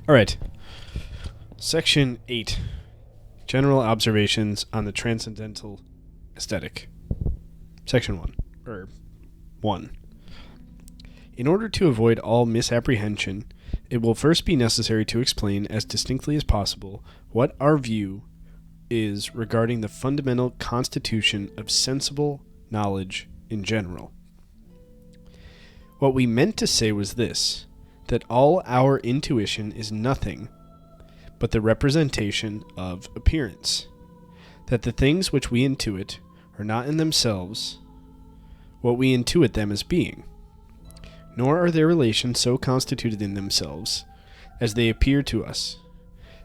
All right. Section 8. General observations on the Transcendental aesthetic. Section 1. Or 1. In order to avoid all misapprehension, it will first be necessary to explain as distinctly as possible what our view is regarding the fundamental constitution of sensible knowledge in general. What we meant to say was this, that all our intuition is nothing but the representation of appearance, that the things which we intuit are not in themselves what we intuit them as being, nor are their relations so constituted in themselves as they appear to us,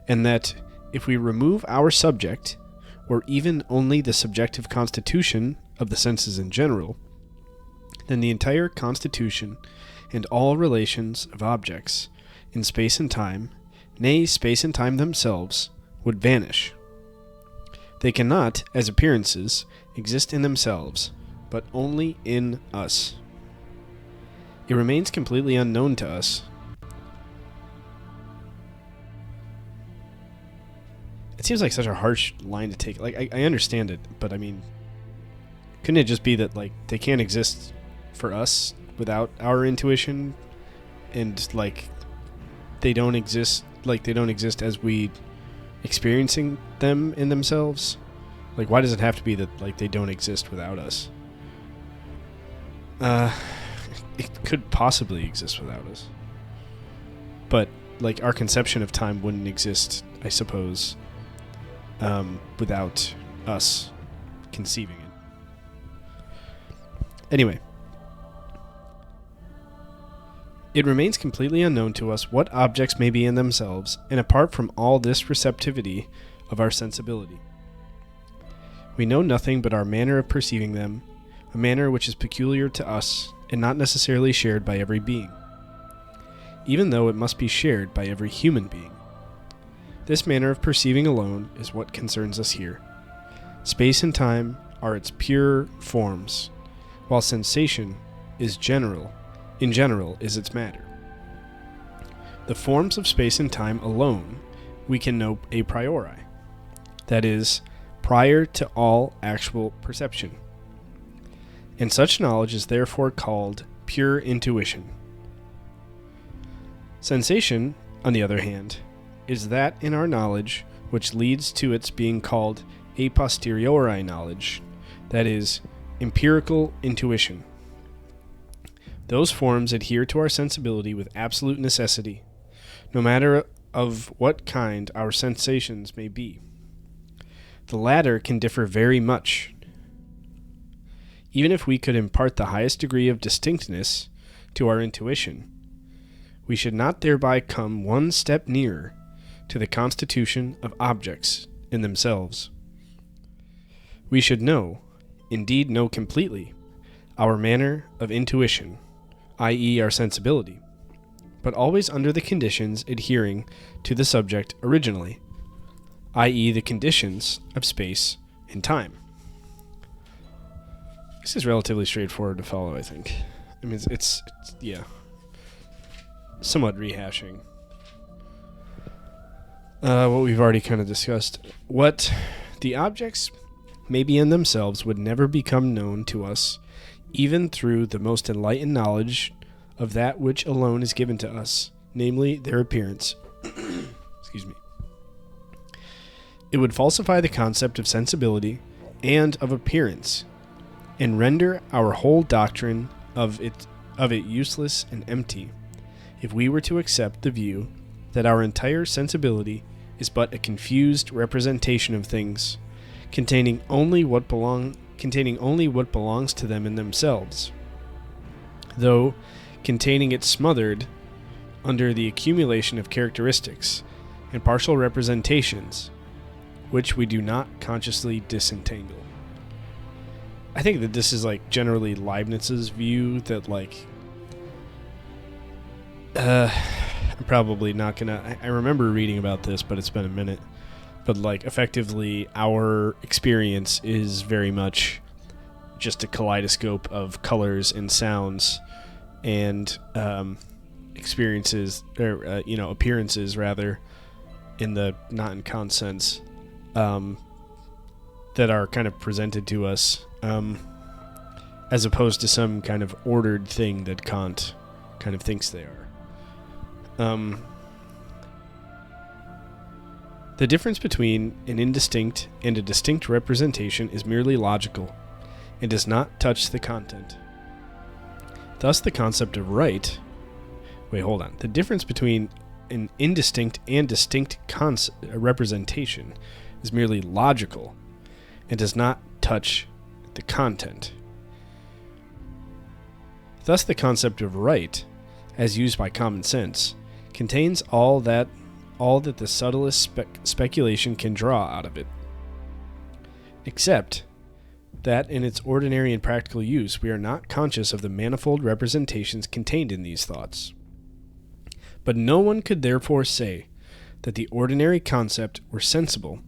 and that if we remove our subject, or even only the subjective constitution of the senses in general, then the entire constitution and all relations of objects in space and time, nay, space and time themselves, would vanish. They cannot, as appearances, exist in themselves, but only in us. It remains completely unknown to us. It seems like such a harsh line to take. Like, I understand it, but I mean, couldn't it just be that, like, they can't exist for us without our intuition, and, like, they don't exist as we experiencing them in themselves? Like, why does it have to be that, like, they don't exist without us? It could possibly exist without us. But, like, our conception of time wouldn't exist, I suppose, without us conceiving it. Anyway. It remains completely unknown to us what objects may be in themselves, and apart from all this receptivity of our sensibility. We know nothing but our manner of perceiving them, a manner which is peculiar to us and not necessarily shared by every being, even though it must be shared by every human being. This manner of perceiving alone is what concerns us here. Space and time are its pure forms, while sensation is in general is its matter. The forms of space and time alone we can know a priori, that is, prior to all actual perception. And such knowledge is therefore called pure intuition. Sensation, on the other hand, is that in our knowledge which leads to its being called a posteriori knowledge, that is, empirical intuition. Those forms adhere to our sensibility with absolute necessity, no matter of what kind our sensations may be. The latter can differ very much. Even if we could impart the highest degree of distinctness to our intuition, we should not thereby come one step nearer to the constitution of objects in themselves. We should know, indeed know completely, our manner of intuition, i.e. our sensibility, but always under the conditions adhering to the subject originally, i.e. the conditions of space and time. This is relatively straightforward to follow, I think. I mean, it's somewhat rehashing what we've already kind of discussed. What the objects may be in themselves would never become known to us, even through the most enlightened knowledge of that which alone is given to us, namely their appearance. Excuse me. It would falsify the concept of sensibility and of appearance, and render our whole doctrine of it useless and empty, if we were to accept the view that our entire sensibility is but a confused representation of things, containing only what belongs to them in themselves, though containing it smothered under the accumulation of characteristics and partial representations, which we do not consciously disentangle. I think that this is, like, generally Leibniz's view that, like, I'm probably not gonna, I remember reading about this, but it's been a minute, but, like, effectively our experience is very much just a kaleidoscope of colors and sounds, and experiences, or appearances rather, in the not in Kant sense, that are kind of presented to us, as opposed to some kind of ordered thing that Kant kind of thinks they are. The difference between an indistinct and a distinct representation is merely logical and does not touch the content. Thus, the concept of right... The difference between an indistinct and distinct representation is merely logical and does not touch the content. Thus, the concept of right, as used by common sense, contains all that the subtlest speculation can draw out of it, except that in its ordinary and practical use we are not conscious of the manifold representations contained in these thoughts. But no one could therefore say that the ordinary concept were sensible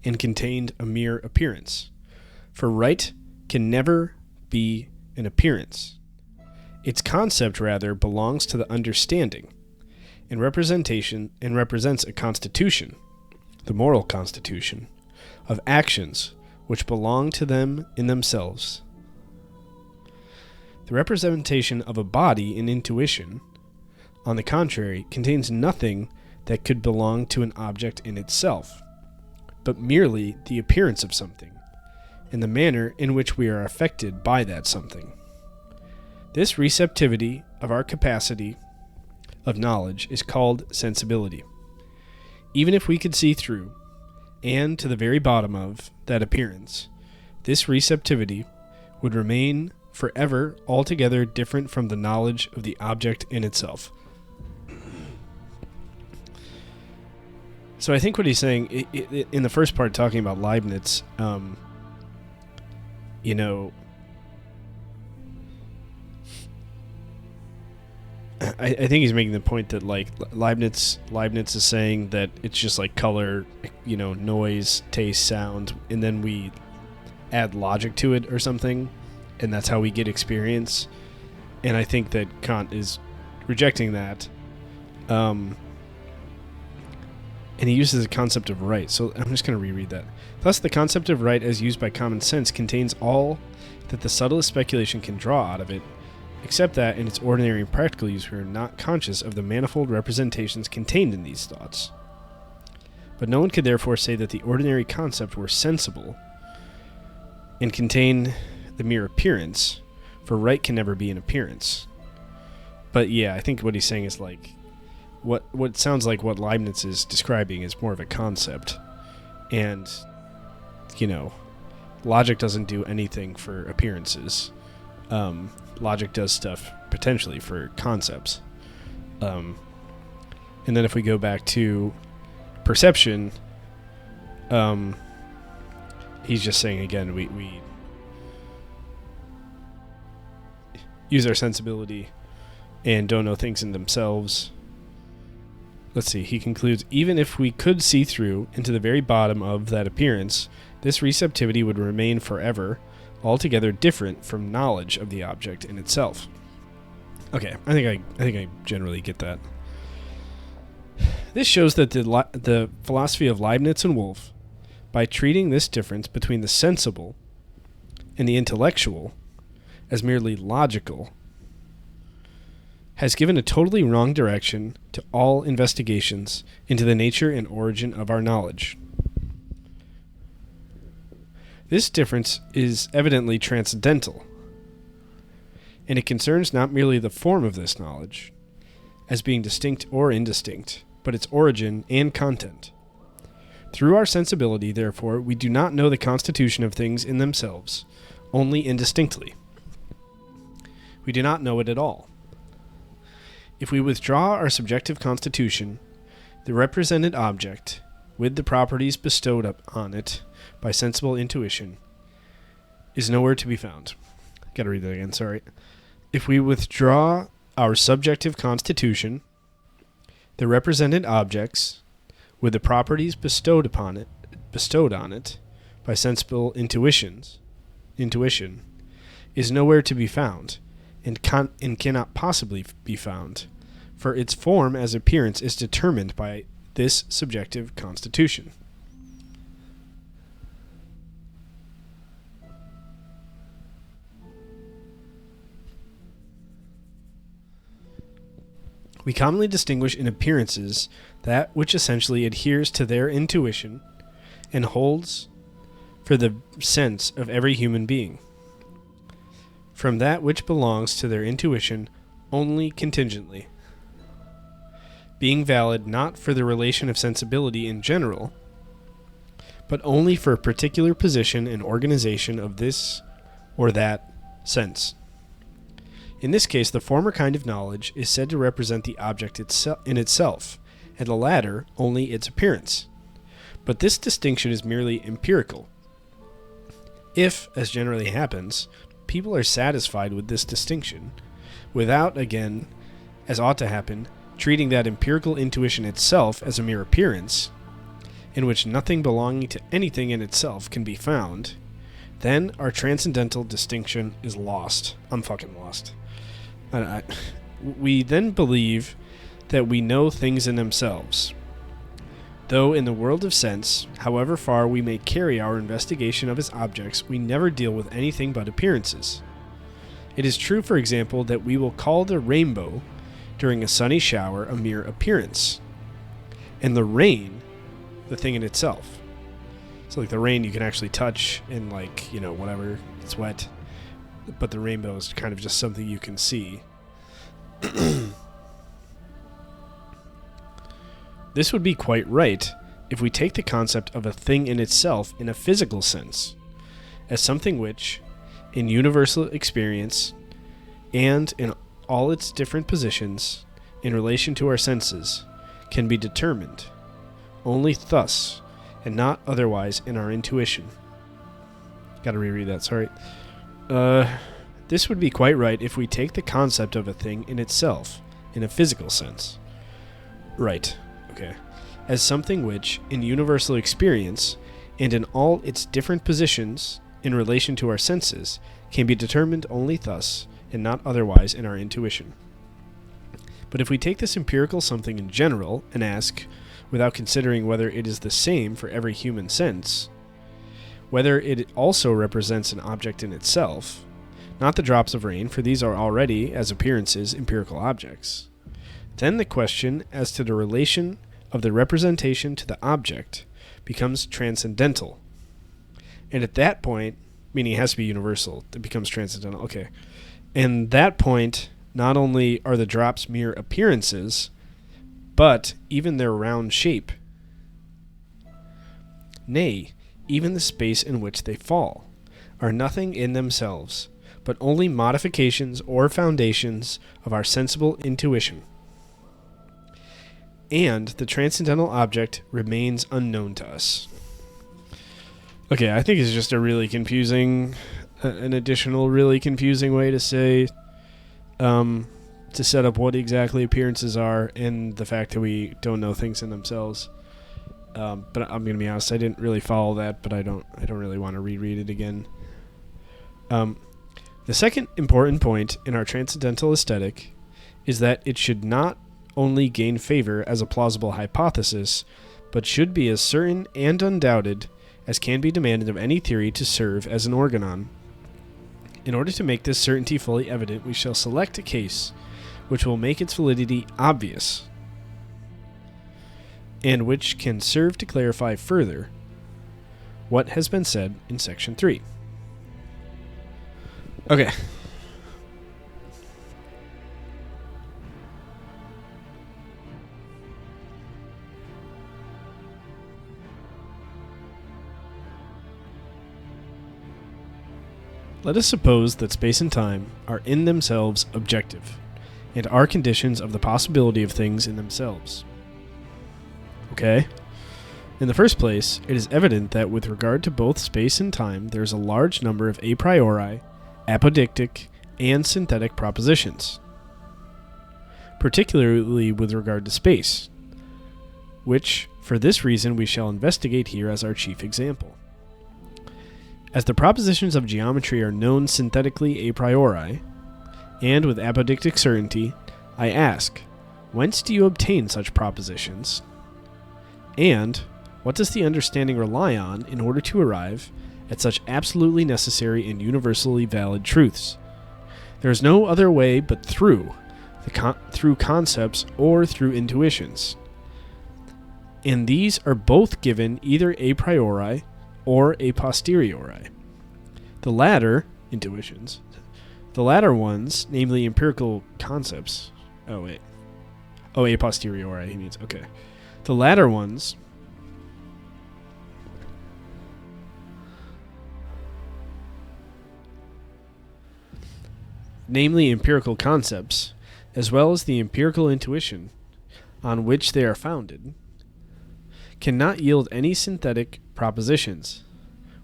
and contained a mere appearance, for right can never be an appearance. Its concept rather belongs to the understanding, and represents a constitution, the moral constitution, of actions which belong to them in themselves. The representation of a body in intuition, on the contrary, contains nothing that could belong to an object in itself, but merely the appearance of something, and the manner in which we are affected by that something. This receptivity of our capacity of knowledge is called sensibility. Even if we could see through, and to the very bottom of, that appearance, this receptivity would remain forever altogether different from the knowledge of the object in itself. So I think what he's saying, in the first part talking about Leibniz, I think he's making the point that like Leibniz is saying that it's just like color, noise, taste, sound, and then we add logic to it or something, and that's how we get experience. And I think that Kant is rejecting that. And he uses the concept of right. So I'm just going to reread that. Thus, the concept of right as used by common sense contains all that the subtlest speculation can draw out of it, except that in its ordinary and practical use we are not conscious of the manifold representations contained in these thoughts. But no one could therefore say that the ordinary concept were sensible and contain the mere appearance, for right can never be an appearance. But yeah, I think what he's saying is like, what sounds like what Leibniz is describing is more of a concept. And, logic doesn't do anything for appearances. Logic does stuff potentially for concepts. And then if we go back to perception, he's just saying again, we use our sensibility and don't know things in themselves. Let's see, he concludes, even if we could see through into the very bottom of that appearance, this receptivity would remain forever altogether different from knowledge of the object in itself. Okay, I think I generally get that. This shows that the philosophy of Leibniz and Wolff, by treating this difference between the sensible and the intellectual as merely logical, has given a totally wrong direction to all investigations into the nature and origin of our knowledge. This difference is evidently transcendental, and it concerns not merely the form of this knowledge, as being distinct or indistinct, but its origin and content. Through our sensibility, therefore, we do not know the constitution of things in themselves, only indistinctly. We do not know it at all. If we withdraw our subjective constitution, the represented object, with the properties bestowed on it by sensible intuition, is nowhere to be found. Gotta read that again, sorry. If we withdraw our subjective constitution, the represented objects, with the properties bestowed on it by sensible intuition, is nowhere to be found, and cannot possibly be found, for its form as appearance is determined by this subjective constitution. We commonly distinguish in appearances that which essentially adheres to their intuition and holds for the sense of every human being, from that which belongs to their intuition only contingently, being valid not for the relation of sensibility in general, but only for a particular position and organization of this or that sense. In this case, the former kind of knowledge is said to represent the object in itself, and the latter only its appearance. But this distinction is merely empirical. If, as generally happens, people are satisfied with this distinction, without, again, as ought to happen, treating that empirical intuition itself as a mere appearance, in which nothing belonging to anything in itself can be found, then our transcendental distinction is lost. I'm fucking lost. We then believe that we know things in themselves, though in the world of sense, however far we may carry our investigation of its objects, we never deal with anything but appearances. It is true, for example, that we will call the rainbow during a sunny shower a mere appearance, and the rain the thing in itself. So like the rain you can actually touch and like, whatever, it's wet, but the rainbow is kind of just something you can see. This would be quite right if we take the concept of a thing in itself in a physical sense, as something which, in universal experience, and in all its different positions in relation to our senses, can be determined only thus, and not otherwise in our intuition. Gotta reread that, sorry. This would be quite right if we take the concept of a thing in itself, in a physical sense. Right, okay. As something which, in universal experience, and in all its different positions in relation to our senses, can be determined only thus, and not otherwise in our intuition. But if we take this empirical something in general, and ask, without considering whether it is the same for every human sense, whether it also represents an object in itself, not the drops of rain, for these are already, as appearances, empirical objects, then the question as to the relation of the representation to the object becomes transcendental. And at that point, meaning it has to be universal, it becomes transcendental. Okay. And that point, not only are the drops mere appearances, but even their round shape, nay, even the space in which they fall, are nothing in themselves, but only modifications or foundations of our sensible intuition. And the transcendental object remains unknown to us. Okay, I think it's just a really confusing, an additional really confusing way to say, to set up what exactly appearances are and the fact that we don't know things in themselves. But I'm going to be honest, I didn't really follow that, but I don't really want to reread it again. The second important point in our transcendental aesthetic is that it should not only gain favor as a plausible hypothesis, but should be as certain and undoubted as can be demanded of any theory to serve as an organon. In order to make this certainty fully evident, we shall select a case which will make its validity obvious, and which can serve to clarify further what has been said in Section 3. Okay. Let us suppose that space and time are in themselves objective, and are conditions of the possibility of things in themselves. Okay? In the first place, it is evident that with regard to both space and time, there is a large number of a priori, apodictic, and synthetic propositions, particularly with regard to space, which, for this reason, we shall investigate here as our chief example. As the propositions of geometry are known synthetically a priori, And with apodictic certainty, I ask, whence do you obtain such propositions? And what does the understanding rely on in order to arrive at such absolutely necessary and universally valid truths? There is no other way but through concepts or through intuitions. And these are both given either a priori or a posteriori. The latter, intuitions, the latter ones, namely empirical concepts. A posteriori, he means. Okay. The latter ones namely empirical concepts, as well as the empirical intuition on which they are founded, cannot yield any synthetic propositions.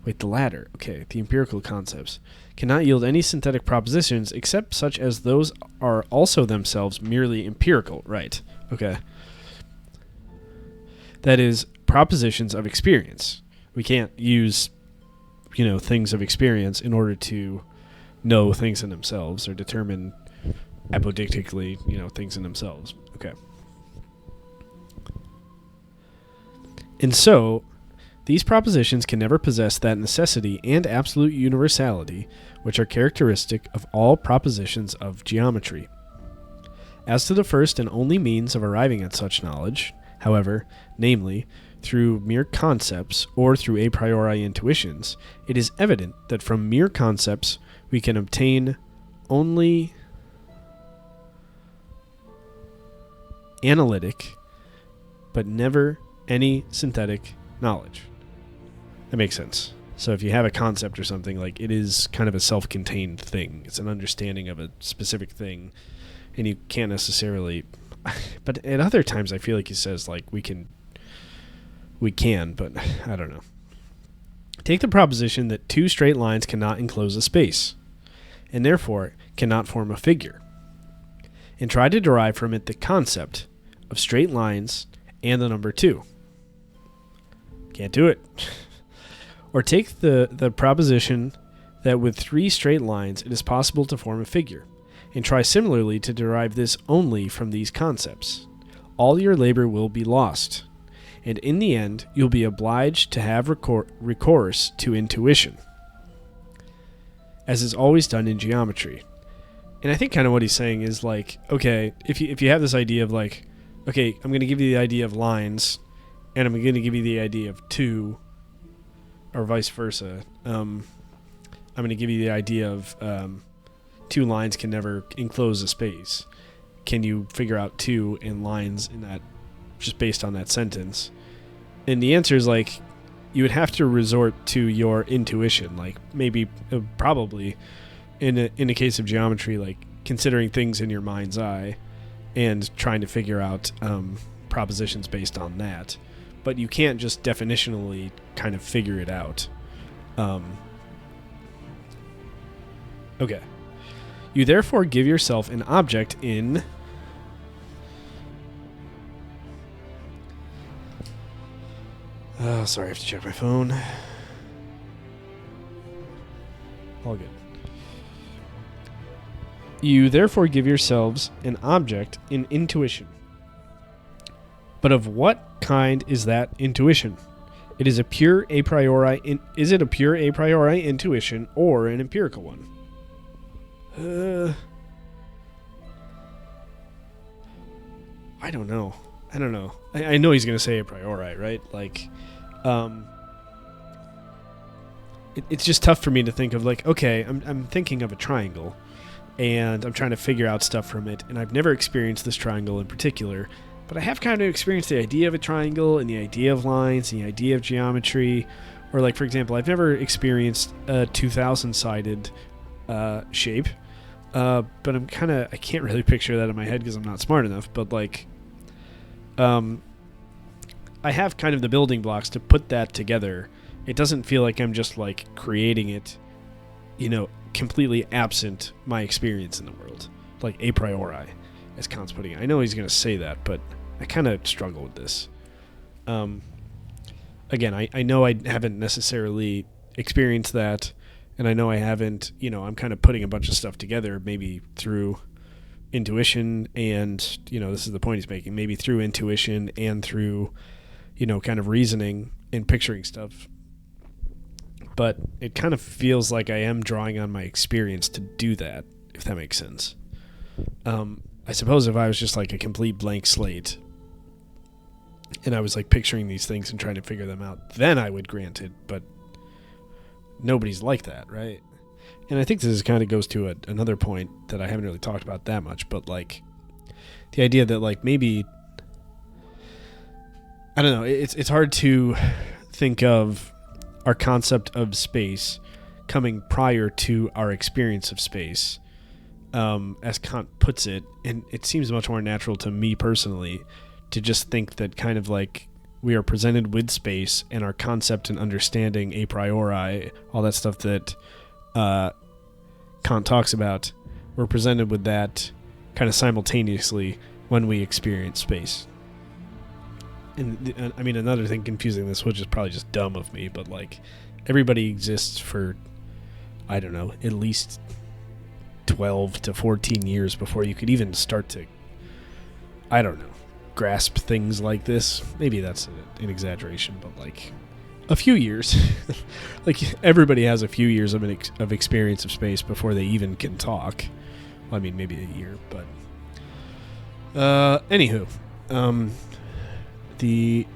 The latter, the empirical concepts, cannot yield any synthetic propositions except such as those are also themselves merely empirical, right? Okay. That is, propositions of experience. We can't use, things of experience in order to know things in themselves or determine apodictically, things in themselves. Okay. And so, these propositions can never possess that necessity and absolute universality which are characteristic of all propositions of geometry. As to the first and only means of arriving at such knowledge, however, namely, through mere concepts or through a priori intuitions, it is evident that from mere concepts we can obtain only analytic, but never any synthetic knowledge. That makes sense. So if you have a concept or something, it is kind of a self-contained thing. It's an understanding of a specific thing, and you can't necessarily... But at other times, I feel like he says, we can, but I don't know. Take the proposition that two straight lines cannot enclose a space, and therefore cannot form a figure, and try to derive from it the concept of straight lines and the number 2. Can't do it. Or take the proposition that with 3 straight lines it is possible to form a figure, and try similarly to derive this only from these concepts. All your labor will be lost, and in the end you'll be obliged to have recourse to intuition, as is always done in geometry. And I think kind of what he's saying is if you have this idea of I'm going to give you the idea of lines, and I'm going to give you the idea of 2, or vice versa. I'm going to give you the idea of 2 lines can never enclose a space. Can you figure out 2 in lines in that, just based on that sentence? And the answer is you would have to resort to your intuition, probably in a case of geometry, considering things in your mind's eye and trying to figure out propositions based on that. But you can't just definitionally kind of figure it out. Okay. You therefore give yourself an object in... Oh, sorry, I have to check my phone. All good. You therefore give yourselves an object in intuition. But of what kind is that intuition? Is it a pure a priori intuition or an empirical one? I don't know. I know he's going to say a priori, right? It's just tough for me to think of I'm thinking of a triangle, and I'm trying to figure out stuff from it, and I've never experienced this triangle in particular. But I have kind of experienced the idea of a triangle and the idea of lines and the idea of geometry. Or for example, I've never experienced a 2,000-sided shape. But I can't really picture that in my head because I'm not smart enough. But I have kind of the building blocks to put that together. It doesn't feel like I'm just creating it, completely absent my experience in the world. A priori, as Kant's putting it. I know he's going to say that, but I kind of struggle with this. Again, I know I haven't necessarily experienced that, And I know I haven't, I'm kind of putting a bunch of stuff together, maybe through intuition and, this is the point he's making, maybe through intuition and through, kind of reasoning and picturing stuff. But it kind of feels like I am drawing on my experience to do that, if that makes sense. I suppose if I was just like a complete blank slate and I was like picturing these things and trying to figure them out, then I would grant it, but nobody's like that, right? And I think this kind of goes to another point that I haven't really talked about that much, but like the idea that like maybe, I don't know, it's hard to think of our concept of space coming prior to our experience of space, as Kant puts it, and it seems much more natural to me personally to just think that kind of like we are presented with space and our concept and understanding a priori, all that stuff that Kant talks about, we're presented with that kind of simultaneously when we experience space. And I mean, another thing confusing this, which is probably just dumb of me, but like everybody exists for, I don't know, at least 12 to 14 years before you could even start to, I don't know, grasp things like this. Maybe that's an exaggeration, but like a few years. Like everybody has a few years of experience of space before they even can talk. Well, I mean, maybe a year, but anywho, the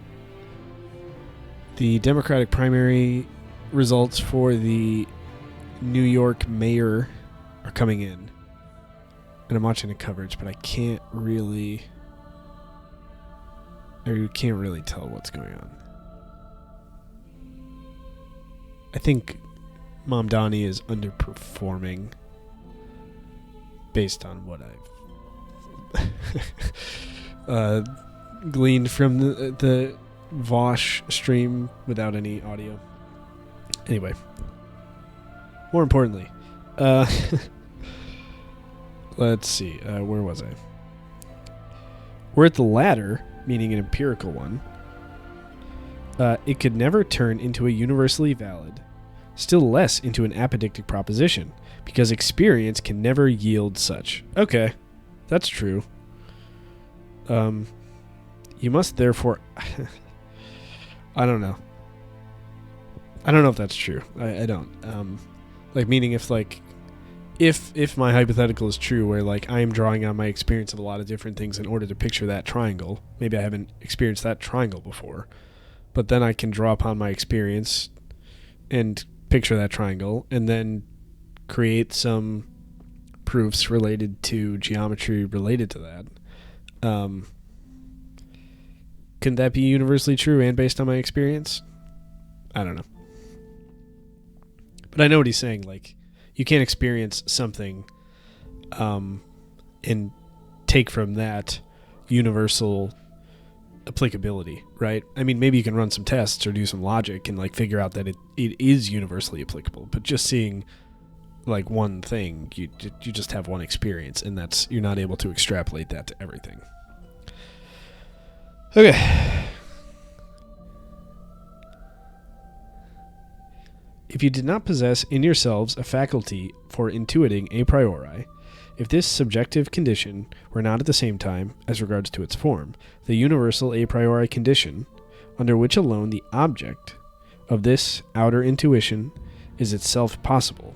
Democratic primary results for the New York mayor are coming in, and I'm watching the coverage, but I can't really tell what's going on. I think Mamdani is underperforming based on what I've gleaned from the Vosh stream without any audio. Anyway, more importantly, let's see, where was I? We're at the latter, meaning an empirical one. It could never turn into a universally valid, still less into an apodictic proposition, because experience can never yield such. Okay, that's true. You must therefore... I don't know. I don't know if that's true. I don't. Like, meaning if my hypothetical is true, where like I am drawing on my experience of a lot of different things in order to picture that triangle. Maybe I haven't experienced that triangle before, but then I can draw upon my experience and picture that triangle, and then create some proofs related to geometry related to that. Can that be universally true and based on my experience? I don't know. But I know what he's saying. Like, you can't experience something and take from that universal applicability, right? I mean, maybe you can run some tests or do some logic and like figure out that it is universally applicable. But just seeing like one thing, you just have one experience, and you're not able to extrapolate that to everything. Okay. If you did not possess in yourselves a faculty for intuiting a priori, if this subjective condition were not at the same time, as regards to its form, the universal a priori condition, under which alone the object of this outer intuition is itself possible,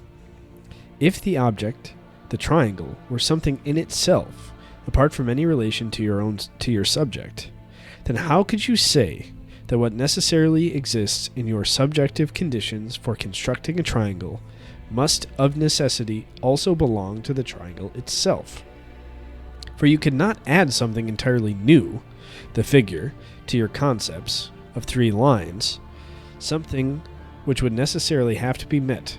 if the object, the triangle, were something in itself, apart from any relation to your subject, then how could you say that what necessarily exists in your subjective conditions for constructing a triangle must of necessity also belong to the triangle itself? For you could not add something entirely new, the figure, to your concepts of 3 lines, something which would necessarily have to be met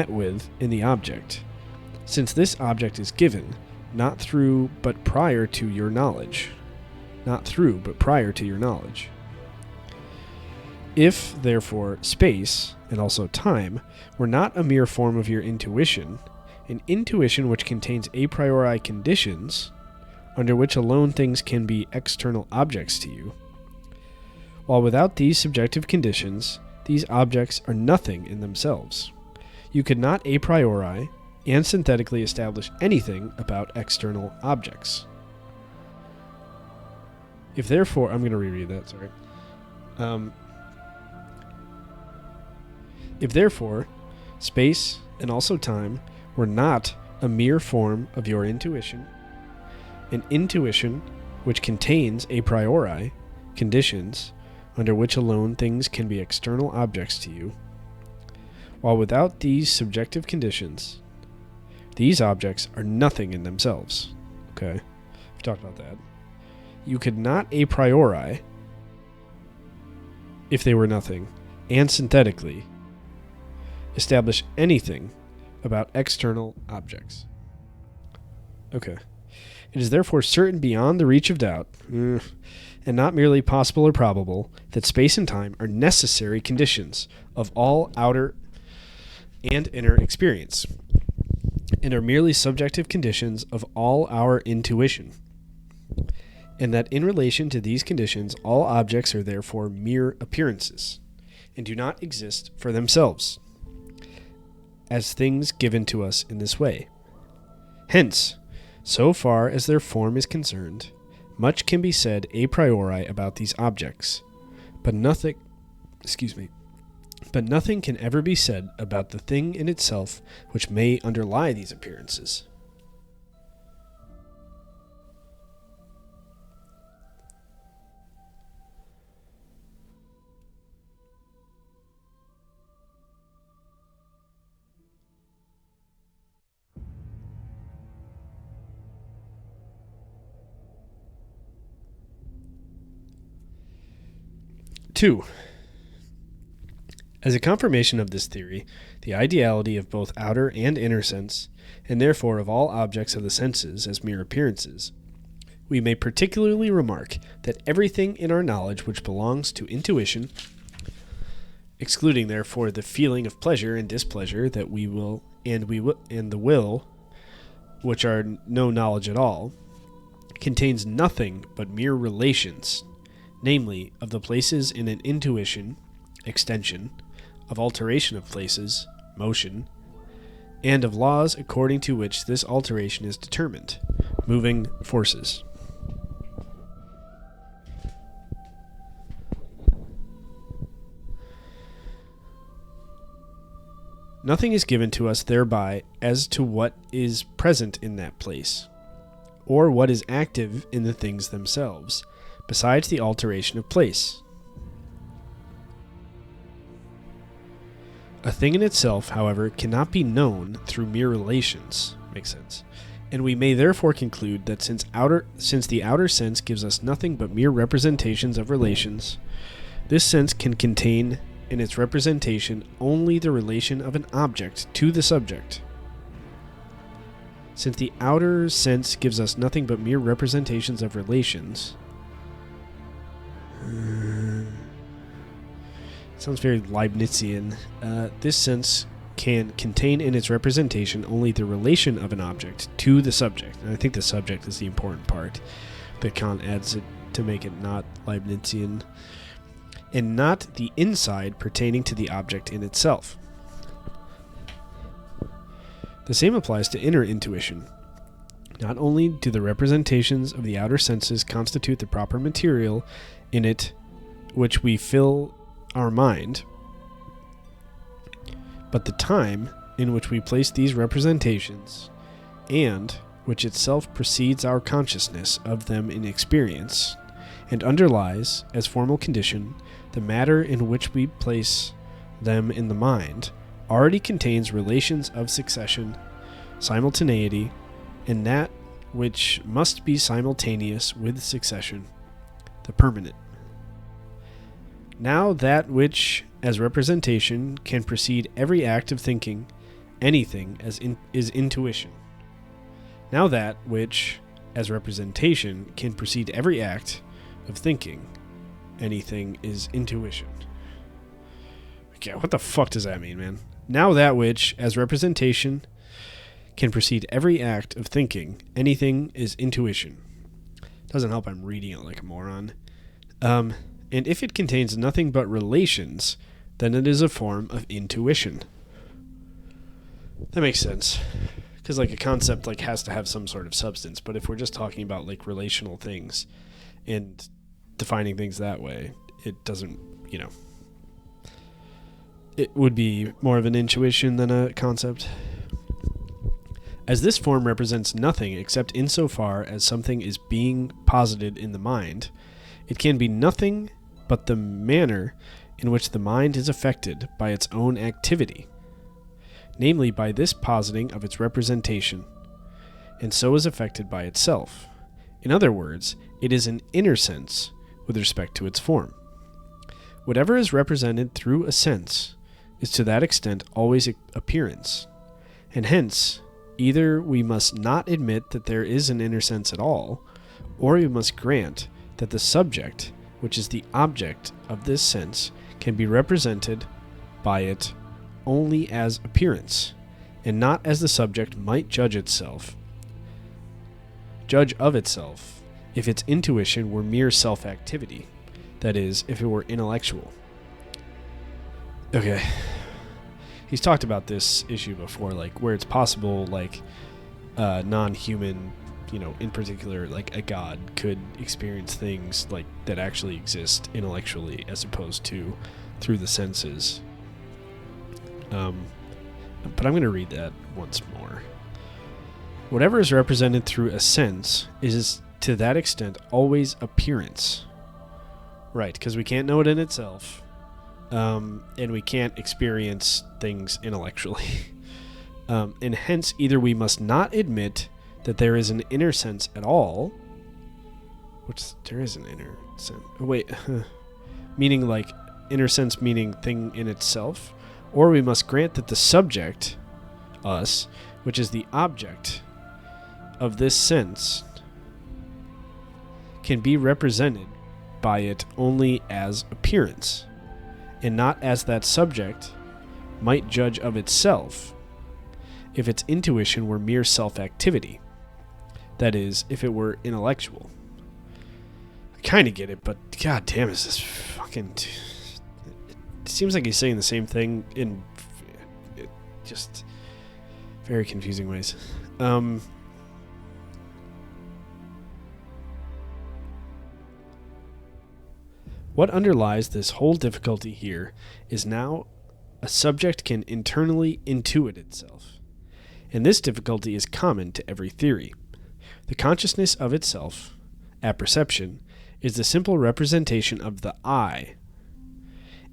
with in the object, since this object is given not through but prior to your knowledge. If, therefore, space, and also time, were not a mere form of your intuition, an intuition which contains a priori conditions, under which alone things can be external objects to you, while without these subjective conditions, these objects are nothing in themselves, You could not a priori and synthetically establish anything about external objects. If therefore, I'm going to reread that, sorry. If therefore, space and also time were not a mere form of your intuition, an intuition which contains a priori conditions under which alone things can be external objects to you, while without these subjective conditions, these objects are nothing in themselves. Okay, we've talked about that. You could not a priori, if they were nothing, and synthetically, establish anything about external objects. Okay. It is therefore certain beyond the reach of doubt, and not merely possible or probable, that space and time are necessary conditions of all outer and inner experience, and are merely subjective conditions of all our intuition, and that in relation to these conditions all objects are therefore mere appearances, and do not exist for themselves, as things given to us in this way. Hence, so far as their form is concerned, much can be said a priori about these objects, but nothing can ever be said about the thing in itself which may underlie these appearances. Two, as a confirmation of this theory, the ideality of both outer and inner sense, and therefore of all objects of the senses as mere appearances, we may particularly remark that everything in our knowledge which belongs to intuition, excluding therefore the feeling of pleasure and displeasure that we will and the will, which are no knowledge at all, contains nothing but mere relations, namely, of the places in an intuition, extension, of alteration of places, motion, and of laws according to which this alteration is determined, moving forces. Nothing is given to us thereby as to what is present in that place, or what is active in the things themselves, besides the alteration of place. A thing in itself, however, cannot be known through mere relations. Makes sense. And we may therefore conclude that since the outer sense gives us nothing but mere representations of relations, this sense can contain in its representation only the relation of an object to the subject. Since the outer sense gives us nothing but mere representations of relations, sounds very Leibnizian. This sense can contain in its representation only the relation of an object to the subject. And I think the subject is the important part, but Kant adds it to make it not Leibnizian, and not the inside pertaining to the object in itself. The same applies to inner intuition. Not only do the representations of the outer senses constitute the proper material in it which we fill our mind, but the time in which we place these representations, and which itself precedes our consciousness of them in experience, and underlies, as formal condition, the matter in which we place them in the mind, already contains relations of succession, simultaneity, and that which must be simultaneous with succession, the permanent. Now that which, as representation, can precede every act of thinking, anything is intuition. Now that which, as representation, can precede every act of thinking, anything is intuition. Okay, what the fuck does that mean, man? Now that which, as representation, can precede every act of thinking, anything is intuition. Doesn't help I'm reading it like a moron. And if it contains nothing but relations, then it is a form of intuition. That makes sense. Because like a concept like has to have some sort of substance, but if we're just talking about like relational things and defining things that way, it doesn't, it would be more of an intuition than a concept. As this form represents nothing except insofar as something is being posited in the mind, it can be nothing but the manner in which the mind is affected by its own activity, namely by this positing of its representation, and so is affected by itself. In other words, it is an inner sense with respect to its form. Whatever is represented through a sense is to that extent always appearance, and hence either we must not admit that there is an inner sense at all, or we must grant that the subject, which is the object of this sense, can be represented by it only as appearance, and not as the subject might judge of itself, if its intuition were mere self-activity, that is, if it were intellectual. Okay. He's talked about this issue before, like where it's possible, like non-human, in particular, like a god could experience things like that actually exist intellectually as opposed to through the senses. But I'm going to read that once more. Whatever is represented through a sense is to that extent always appearance. Right, because we can't know it in itself. And we can't experience things intellectually. And hence, either we must not admit that there is an inner sense at all, which there is an inner sense. Meaning like inner sense meaning thing in itself, or we must grant that the subject, us, which is the object of this sense, can be represented by it only as appearance, and not as that subject might judge of itself if its intuition were mere self-activity, that is, if it were intellectual. I kind of get it, but god damn, is this fucking... It seems like he's saying the same thing in just very confusing ways. What underlies this whole difficulty here is now a subject can internally intuit itself, and this difficulty is common to every theory. The consciousness of itself, apperception, is the simple representation of the I,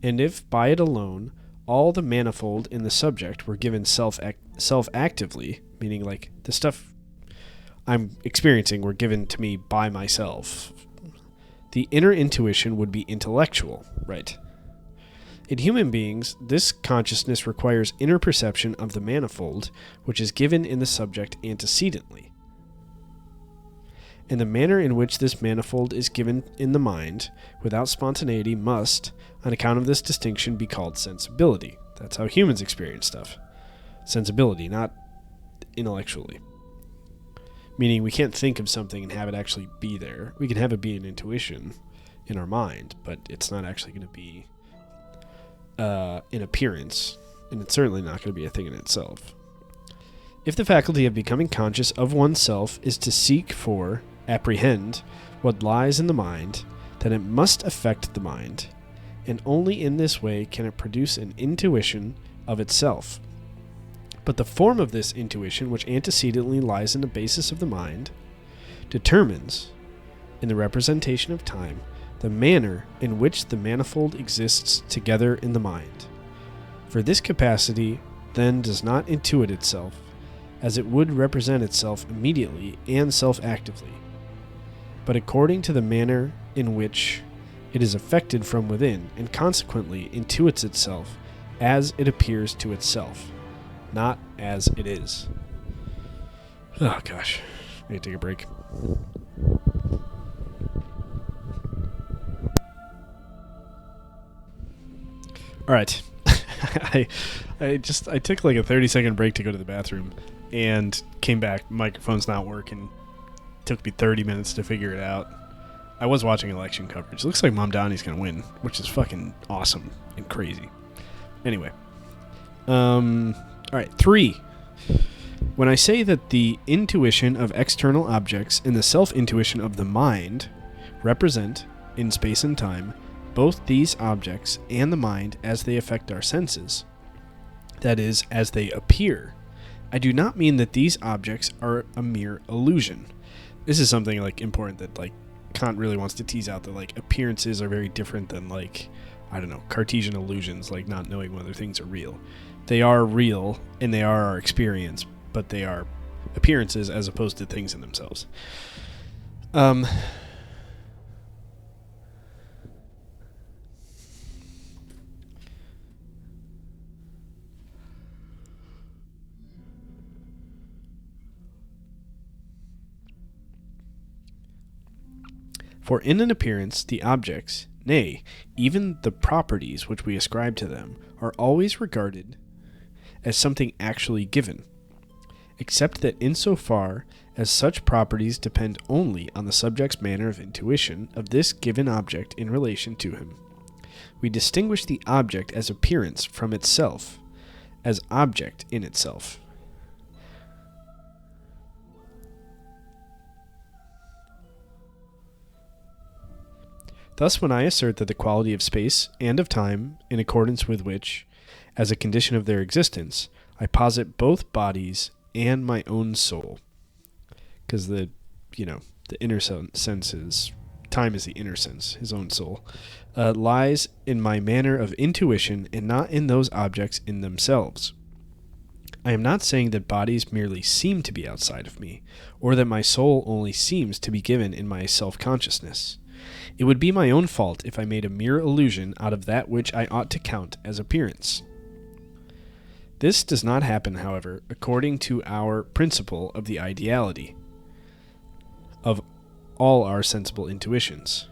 and if by it alone all the manifold in the subject were given self-actively, meaning like the stuff I'm experiencing were given to me by myself, the inner intuition would be intellectual, right? In human beings, this consciousness requires inner perception of the manifold, which is given in the subject antecedently. And the manner in which this manifold is given in the mind, without spontaneity, must, on account of this distinction, be called sensibility. That's how humans experience stuff. Sensibility, not intellectually. Meaning we can't think of something and have it actually be there. We can have it be an intuition in our mind, but it's not actually going to be an appearance, and it's certainly not going to be a thing in itself. If the faculty of becoming conscious of oneself is to seek for, apprehend, what lies in the mind, then it must affect the mind, and only in this way can it produce an intuition of itself. But the form of this intuition, which antecedently lies in the basis of the mind, determines, in the representation of time, the manner in which the manifold exists together in the mind. For this capacity then does not intuit itself, as it would represent itself immediately and self-actively, but according to the manner in which it is affected from within, and consequently intuits itself as it appears to itself, not as it is. Oh gosh, I need to take a break. All right. I took like a 30-second break to go to the bathroom and came back. Microphone's not working. Took me 30 minutes to figure it out. I was watching election coverage. Looks like Mamdani's going to win, which is fucking awesome and crazy. Anyway. All right, 3. When I say that the intuition of external objects and the self-intuition of the mind represent, in space and time, both these objects and the mind as they affect our senses, that is, as they appear, I do not mean that these objects are a mere illusion. This is something like important that like Kant really wants to tease out, that like appearances are very different than like, I don't know, Cartesian illusions, like not knowing whether things are real. They are real and they are our experience, but they are appearances as opposed to things in themselves. For in an appearance, the objects, nay, even the properties which we ascribe to them, are always regarded as something actually given, except that insofar as such properties depend only on the subject's manner of intuition of this given object in relation to him, we distinguish the object as appearance from itself, as object in itself. Thus, when I assert that the quality of space and of time, in accordance with which, as a condition of their existence, I posit both bodies and my own soul, because the inner sense is, time is the inner sense, his own soul, lies in my manner of intuition and not in those objects in themselves. I am not saying that bodies merely seem to be outside of me, or that my soul only seems to be given in my self-consciousness. It would be my own fault if I made a mere illusion out of that which I ought to count as appearance. This does not happen, however, according to our principle of the ideality of all our sensible intuitions.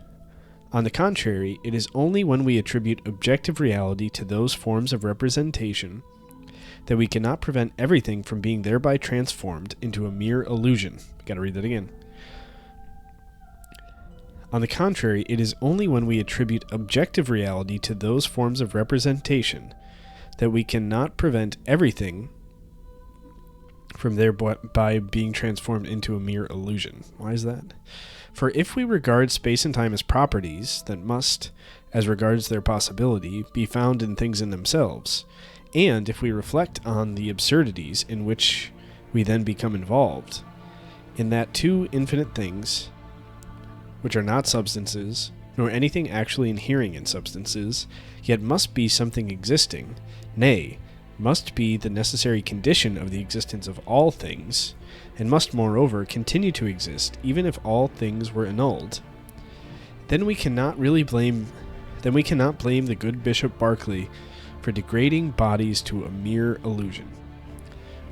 On the contrary, it is only when we attribute objective reality to those forms of representation that we cannot prevent everything from being thereby transformed into a mere illusion. Gotta read that again. On the contrary, it is only when we attribute objective reality to those forms of representation that we cannot prevent everything from thereby being transformed into a mere illusion. Why is that? For if we regard space and time as properties that must, as regards their possibility, be found in things in themselves, and if we reflect on the absurdities in which we then become involved, in that two infinite things, which are not substances, nor anything actually inhering in substances, yet must be something existing, nay, must be the necessary condition of the existence of all things, and must moreover continue to exist even if all things were annulled, then we cannot blame the good Bishop Berkeley for degrading bodies to a mere illusion.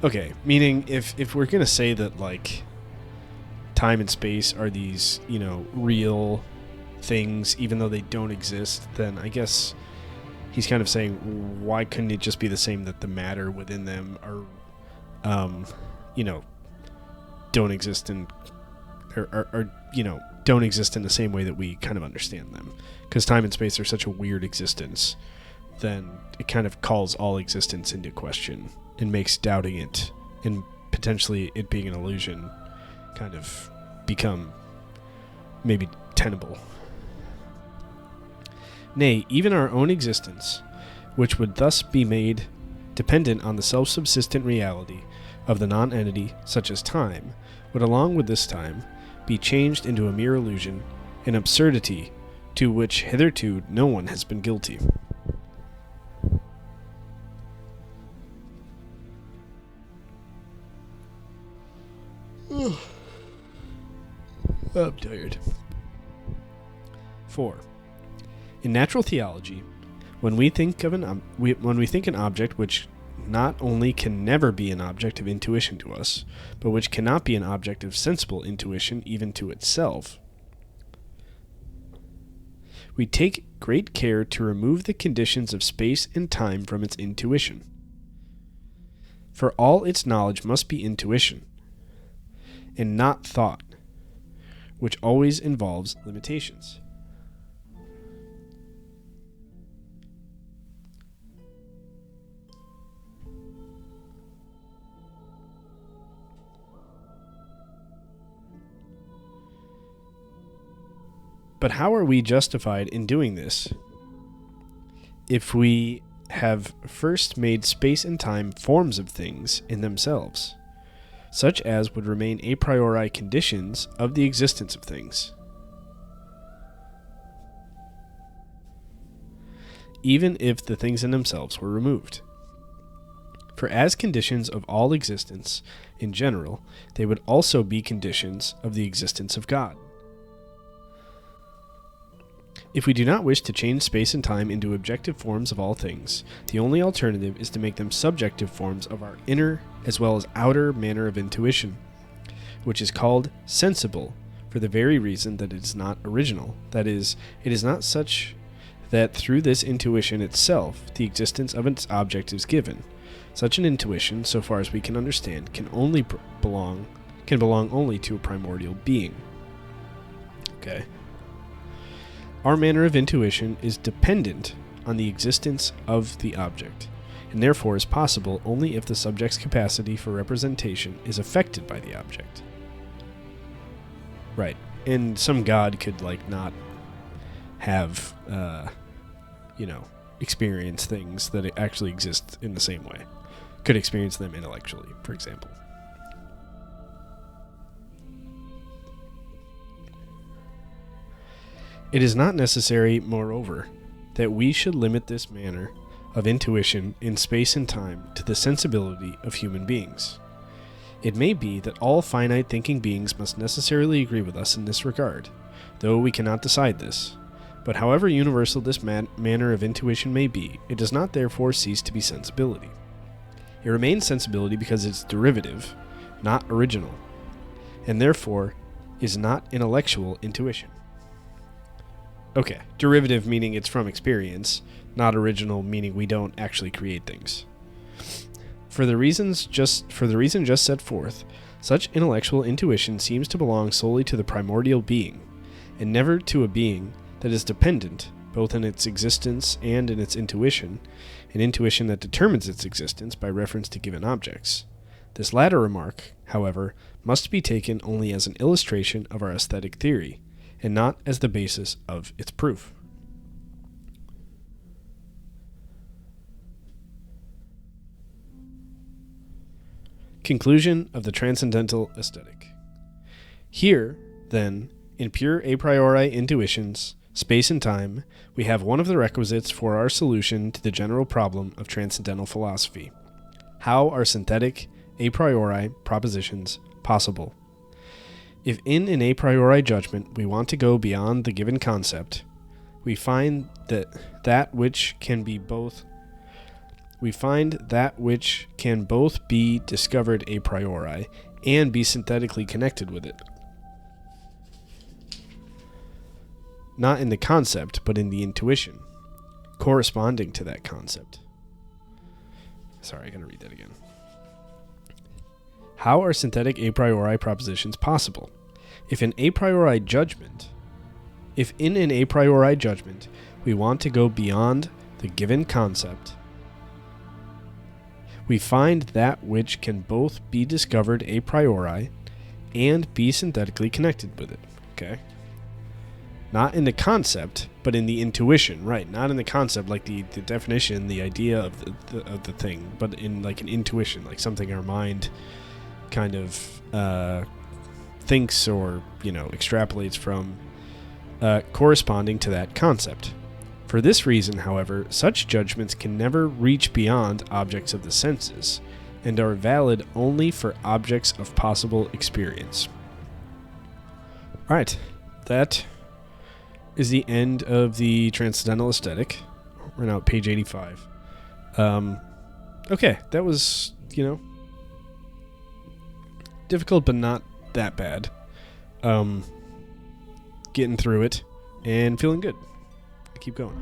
Okay, meaning if we're gonna say that like time and space are these, real things, even though they don't exist, then I guess he's kind of saying, why couldn't it just be the same that the matter within them are, don't exist and don't exist in the same way that we kind of understand them? Because time and space are such a weird existence, then it kind of calls all existence into question and makes doubting it and potentially it being an illusion kind of become maybe tenable. Nay, even our own existence, which would thus be made dependent on the self-subsistent reality of the non-entity, such as time, would along with this time be changed into a mere illusion, an absurdity to which hitherto no one has been guilty. I'm tired. 4. In natural theology, when we think an object which not only can never be an object of intuition to us, but which cannot be an object of sensible intuition even to itself, we take great care to remove the conditions of space and time from its intuition. For all its knowledge must be intuition, and not thought, which always involves limitations. But how are we justified in doing this if we have first made space and time forms of things in themselves, such as would remain a priori conditions of the existence of things, even if the things in themselves were removed? For as conditions of all existence in general, they would also be conditions of the existence of God. If we do not wish to change space and time into objective forms of all things, the only alternative is to make them subjective forms of our inner as well as outer manner of intuition, which is called sensible for the very reason that it is not original. That is, it is not such that through this intuition itself the existence of its object is given. Such an intuition, so far as we can understand, can belong only to a primordial being. Okay. Our manner of intuition is dependent on the existence of the object, and therefore is possible only if the subject's capacity for representation is affected by the object. Right. And some god could, not have, experience things that actually exist in the same way. Could experience them intellectually, for example. It is not necessary, moreover, that we should limit this manner of intuition in space and time to the sensibility of human beings. It may be that all finite thinking beings must necessarily agree with us in this regard, though we cannot decide this. But however universal this manner of intuition may be, it does not therefore cease to be sensibility. It remains sensibility because it's derivative, not original, and therefore is not intellectual intuition. Okay, derivative meaning it's from experience, not original meaning we don't actually create things. For the reason just set forth, such intellectual intuition seems to belong solely to the primordial being, and never to a being that is dependent, both in its existence and in its intuition, an intuition that determines its existence by reference to given objects. This latter remark, however, must be taken only as an illustration of our aesthetic theory, and not as the basis of its proof. Conclusion of the Transcendental Aesthetic. Here, then, in pure a priori intuitions, space and time, we have one of the requisites for our solution to the general problem of transcendental philosophy. How are synthetic a priori propositions possible? If in an a priori judgment we want to go beyond the given concept, we find that which can both be discovered a priori and be synthetically connected with it. Not in the concept, but in the intuition, corresponding to that concept. Sorry, I gotta read that again. How are synthetic a priori propositions possible? If in an a priori judgment we want to go beyond the given concept, we find that which can both be discovered a priori and be synthetically connected with it. Okay? Not in the concept, but in the intuition, right? Not in the concept, like the definition, the idea of the thing, but in like an intuition, like something our mind kind of thinks or extrapolates from, corresponding to that concept. For this reason, however, such judgments can never reach beyond objects of the senses, and are valid only for objects of possible experience. All right, that is the end of the Transcendental Aesthetic. We're now at page 85. Okay, that was, difficult, but not that bad. Getting through it and feeling good. Keep going.